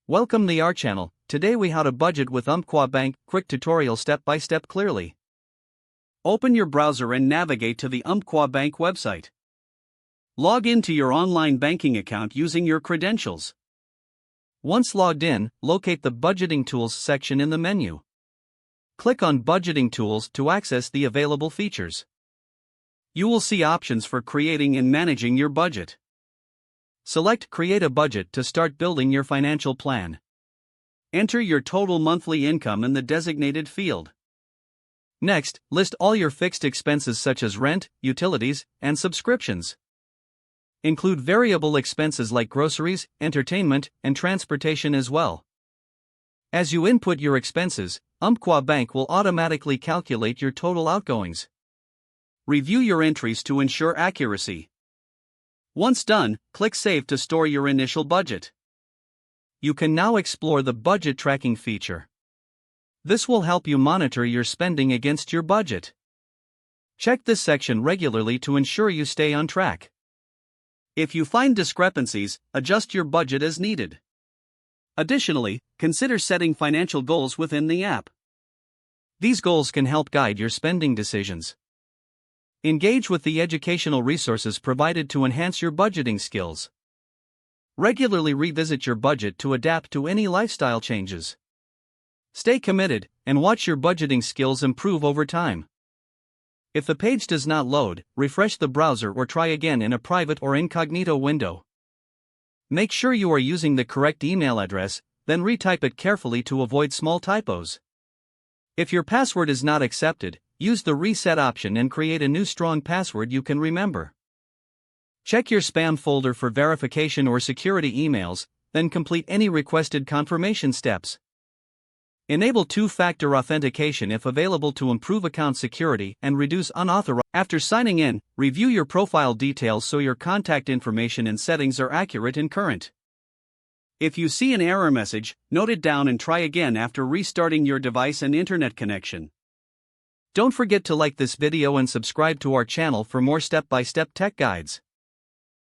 Welcome to our channel. Today we how to budget with Umpqua Bank, quick tutorial step by step clearly. Open your browser and navigate to the Umpqua Bank website. Log into your online banking account using your credentials. Once logged in, locate the Budgeting Tools section in the menu. Click on Budgeting Tools to access the available features. You will see options for creating and managing your budget. Select Create a Budget to start building your financial plan. Enter your total monthly income in the designated field. Next, list all your fixed expenses such as rent, utilities, and subscriptions. Include variable expenses like groceries, entertainment, and transportation as well. As you input your expenses, Umpqua Bank will automatically calculate your total outgoings. Review your entries to ensure accuracy. Once done, click Save to store your initial budget. You can now explore the budget tracking feature. This will help you monitor your spending against your budget. Check this section regularly to ensure you stay on track. If you find discrepancies, adjust your budget as needed. Additionally, consider setting financial goals within the app. These goals can help guide your spending decisions. Engage with the educational resources provided to enhance your budgeting skills. Regularly revisit your budget to adapt to any lifestyle changes. Stay committed and watch your budgeting skills improve over time. If the page does not load, refresh the browser or try again in a private or incognito window. Make sure you are using the correct email address, then retype it carefully to avoid small typos. If your password is not accepted, use the reset option and create a new strong password you can remember. Check your spam folder for verification or security emails, then complete any requested confirmation steps. Enable two-factor authentication if available to improve account security and reduce unauthorized. After signing in, review your profile details so your contact information and settings are accurate and current. If you see an error message, note it down and try again after restarting your device and internet connection. Don't forget to like this video and subscribe to our channel for more step-by-step tech guides.